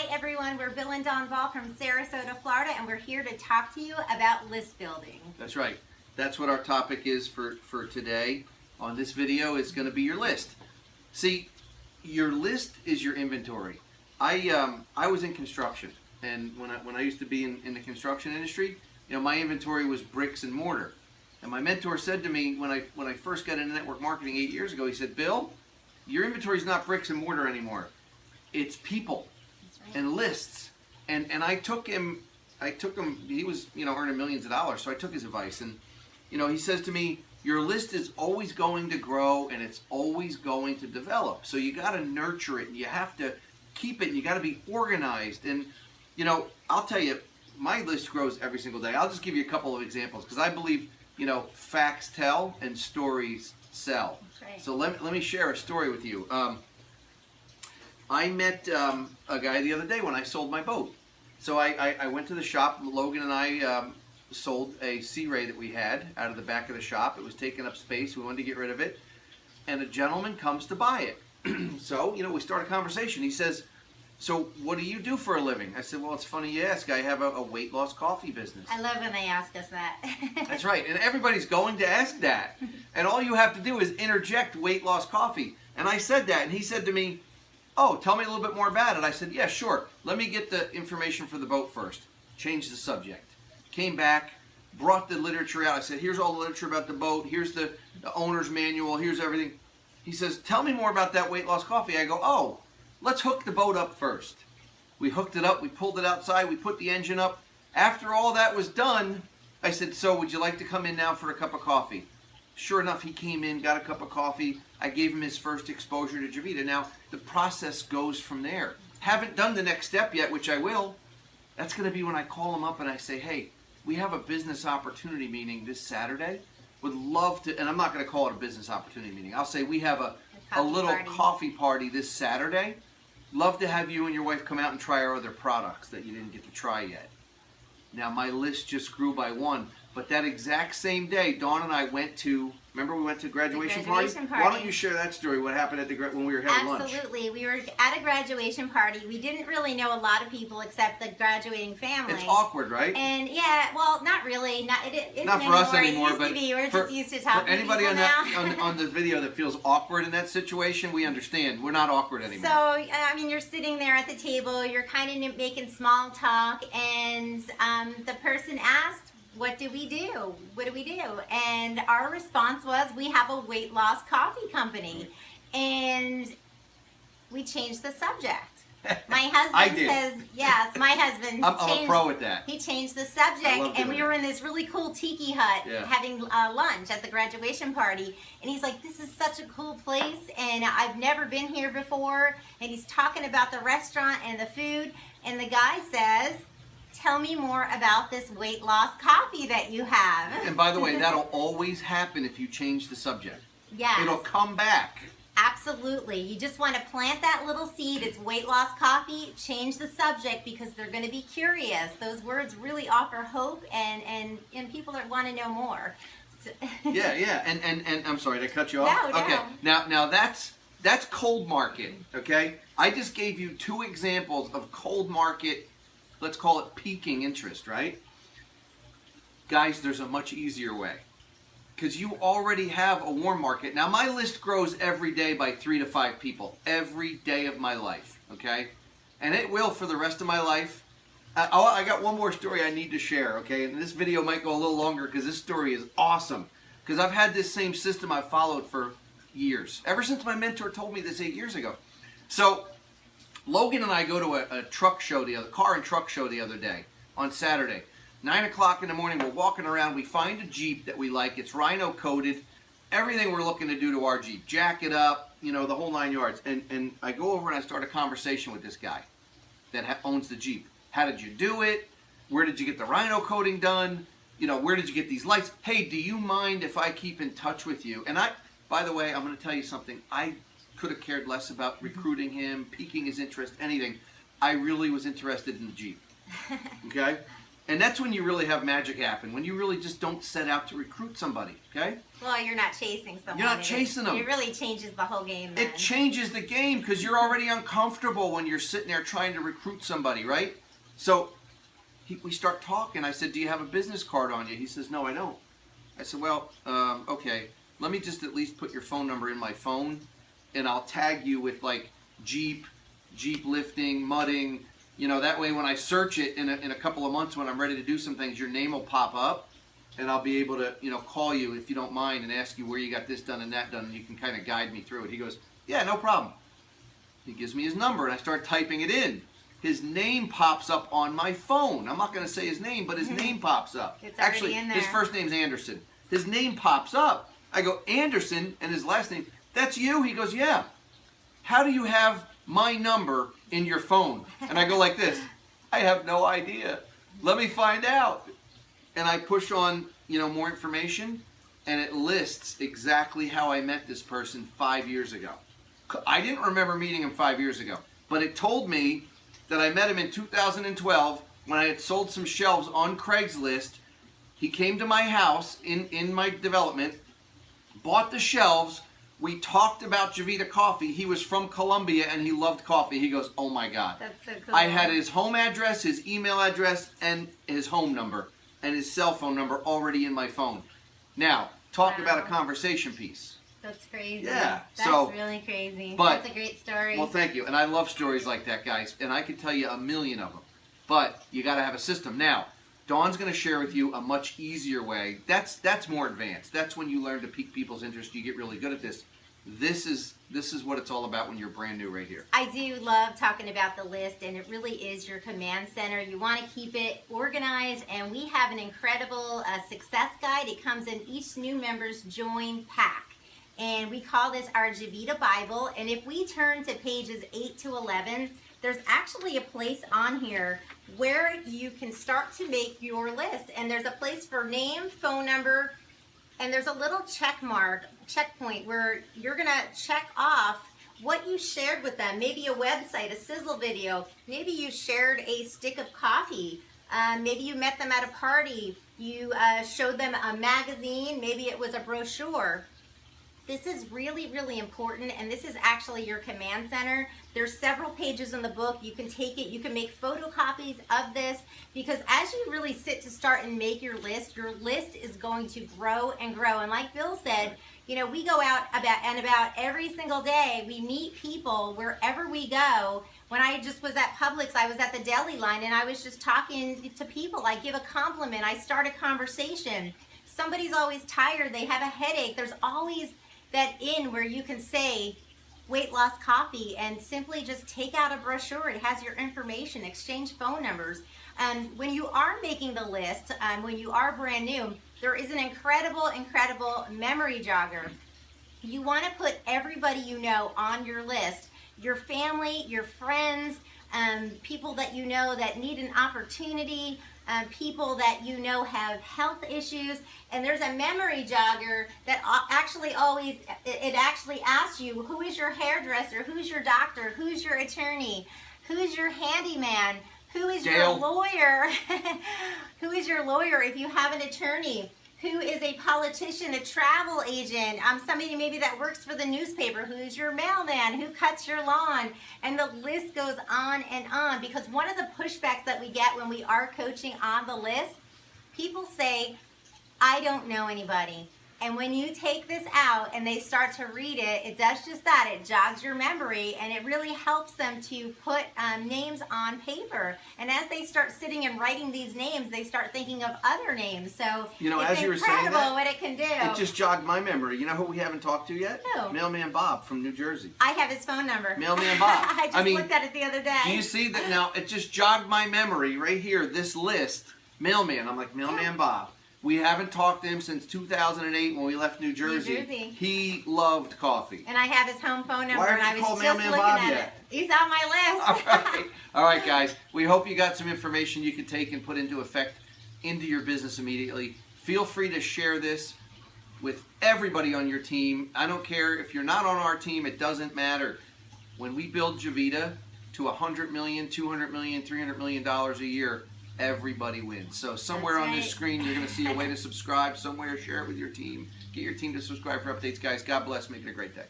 Hi everyone, we're Bill and Dawn Ball from Sarasota, Florida, and we're here to talk to you about list building. That's right. That's what our topic is for today. On this video is going to be your list. See, your list is your inventory. I was in construction, and when I used to be in the construction industry, you know, my inventory was bricks and mortar. And my mentor said to me when I first got into network marketing 8 years ago, he said, "Bill, your inventory is not bricks and mortar anymore. It's people and lists." And I took him, he was, you know, earning millions of dollars, so I took his advice. And, you know, he says to me, your list is always going to grow and it's always going to develop. So you got to nurture it and you have to keep it and you got to be organized. And, you know, I'll tell you, my list grows every single day. I'll just give you a couple of examples because I believe, you know, facts tell and stories sell. Right. So let me share a story with you. I met a guy the other day when I sold my boat. So I went to the shop. Logan and I sold a Sea Ray that we had out of the back of the shop. It was taking up space. We wanted to get rid of it. And a gentleman comes to buy it. So, you know, we start a conversation. He says, "So what do you do for a living?" I said, "Well, it's funny you ask. I have a weight loss coffee business." I love when they ask us that. That's right. And everybody's going to ask that. And all you have to do is interject weight loss coffee. And I said that. And he said to me, "Oh, tell me a little bit more about it." I said, "Yeah, sure. Let me get the information for the boat first." Changed the subject. Came back, brought the literature out. I said, "Here's all the literature about the boat. Here's the owner's manual. Here's everything." He says, "Tell me more about that weight loss coffee." I go, "Oh, let's hook the boat up first." We hooked it up. We pulled it outside. We put the engine up. After all that was done, I said, "So would you like to come in now for a cup of coffee?" Sure enough, he came in, got a cup of coffee. I gave him his first exposure to Javita. Now, the process goes from there. Haven't done the next step yet, which I will. That's going to be when I call him up and I say, "Hey, we have a business opportunity meeting this Saturday. Would love to," and I'm not going to call it a business opportunity meeting. I'll say, "We have a little coffee party this Saturday. Love to have you and your wife come out and try our other products that you didn't get to try yet." Now, my list just grew by one. But that exact same day, Dawn and I went to, remember we went to graduation party? Why don't you share that story, what happened at when we were having lunch? Absolutely. We were at a graduation party. We didn't really know a lot of people except the graduating family. It's awkward, right? And yeah, well, not really. Not for us anymore, but we're just used to talking for anybody to people now. on the video that feels awkward in that situation, we understand. We're not awkward anymore. So, I mean, you're sitting there at the table, you're kind of making small talk, and the person asked, "What do we do? What do we do?" And our response was, "We have a weight loss coffee company." And we changed the subject. My husband says, yes, my husband I'm a pro at that. He changed the subject, and we were in this really cool tiki hut having lunch at the graduation party. And he's like, "This is such a cool place, and I've never been here before." And he's talking about the restaurant and the food. And the guy says, "Tell me more about this weight loss coffee that you have." And by the way, that'll always happen if you change the subject. Yes. It'll come back. Absolutely. You just want to plant that little seed. It's weight loss coffee. Change the subject because they're going to be curious. Those words really offer hope and people that want to know more. So Yeah. And I'm sorry to cut you off. No, okay. no. Now that's cold market, okay? I just gave you two examples of cold market. Let's call it piquing interest, right? Guys, there's a much easier way. Because you already have a warm market. Now, my list grows every day by 3 to 5 people. Every day of my life, okay? And it will for the rest of my life. I got one more story I need to share, okay? And this video might go a little longer because this story is awesome. Because I've had this same system I've followed for years. Ever since my mentor told me this 8 years ago. So, Logan and I go to a truck show, car and truck show the other day on Saturday. 9 o'clock in the morning, we're walking around. We find a Jeep that we like. It's rhino coated. Everything we're looking to do to our Jeep. Jack it up, you know, the whole 9 yards. And I go over and I start a conversation with this guy that owns the Jeep. How did you do it? Where did you get the rhino coating done? You know, where did you get these lights? Hey, do you mind if I keep in touch with you? And by the way, I'm going to tell you something. I could have cared less about recruiting him, piquing his interest, anything. I really was interested in the Jeep. Okay? And that's when you really have magic happen, when you really just don't set out to recruit somebody, okay? Well, you're not chasing someone. You're not chasing them. It really changes the whole game then. It changes the game because you're already uncomfortable when you're sitting there trying to recruit somebody, right? So we start talking. I said, do you have a business card on you? He says, no, I don't. I said, well, okay, let me just at least put your phone number in my phone, and I'll tag you with like Jeep lifting, mudding. You know, that way when I search it in a couple of months when I'm ready to do some things, your name will pop up, and I'll be able to, you know, call you if you don't mind and ask you where you got this done and that done, and you can kind of guide me through it. He goes, yeah, no problem. He gives me his number, and I start typing it in. His name pops up on my phone. I'm not going to say his name, but his name pops up. It's Actually, in there. his first name's Anderson. His name pops up. I go, Anderson, and his last name, that's you? He goes, yeah. How do you have my number in your phone? And I go like this, I have no idea. Let me find out. And I push on, you know, more information, and it lists exactly how I met this person 5 years ago. I didn't remember meeting him 5 years ago, but it told me that I met him in 2012 when I had sold some shelves on Craigslist. He came to my house in my development, bought the shelves. We talked about Javita Coffee. He was from Colombia and he loved coffee. He goes, oh my God. That's so cool. I had his home address, his email address, and his home number and his cell phone number already in my phone. Now, talk about a conversation piece. That's crazy. Yeah. That's really crazy. But, that's a great story. Well, thank you. And I love stories like that, guys. And I could tell you a million of them. But you got to have a system. Now, Dawn's going to share with you a much easier way. That's more advanced. That's when you learn to pique people's interest. You get really good at this. This is what it's all about when you're brand new right here. I do love talking about the list, and it really is your command center. You want to keep it organized, and we have an incredible success guide. It comes in each new member's join pack. And we call this our Javita Bible. And if we turn to pages 8 to 11, there's actually a place on here where you can start to make your list. And there's a place for name, phone number, and there's a little checkpoint where you're gonna check off what you shared with them. Maybe a website, a sizzle video. Maybe you shared a stick of coffee. Maybe you met them at a party. You showed them a magazine. Maybe it was a brochure. This is really, really important, and this is actually your command center. There's several pages in the book. You can take it, you can make photocopies of this, because as you really sit to start and make your list is going to grow and grow. And like Bill said, you know, we go out about every single day. We meet people wherever we go. When I just was at Publix, I was at the deli line, and I was just talking to people. I give a compliment. I start a conversation. Somebody's always tired. They have a headache. There's always that in where you can say weight loss coffee and simply just take out a brochure. It has your information, exchange phone numbers. When you are making the list, when you are brand new, there is an incredible memory jogger. You want to put everybody you know on your list, your family, your friends, people that you know that need an opportunity, people that you know have health issues. And there's a memory jogger that actually asks you, who is your hairdresser, who's your doctor, who's your attorney, who's your handyman, who is your lawyer, who is your lawyer if you have an attorney, who is a politician, a travel agent, somebody maybe that works for the newspaper, who's your mailman, who cuts your lawn, and the list goes on and on. Because one of the pushbacks that we get when we are coaching on the list, people say, I don't know anybody. And when you take this out and they start to read it, it does just that. It jogs your memory, and it really helps them to put names on paper. And as they start sitting and writing these names, they start thinking of other names. So you know, it's as you were saying that, what it can do. It just jogged my memory. You know who we haven't talked to yet? Who? Mailman Bob from New Jersey. I have his phone number. Mailman Bob. I just looked at it the other day. Do you see that now? It just jogged my memory right here, this list. Mailman. I'm like, Mailman Bob. We haven't talked to him since 2008 when we left New Jersey. He loved coffee. And I have his home phone number, and I was just looking at it. He's on my list. All right, guys. We hope you got some information you can take and put into effect into your business immediately. Feel free to share this with everybody on your team. I don't care if you're not on our team. It doesn't matter. When we build Javita to $100 million, $200 million, $300 million a year, everybody wins. So somewhere That's on this right. screen, you're going to see a way to subscribe. Somewhere, share it with your team. Get your team to subscribe for updates, guys. God bless. Make it a great day.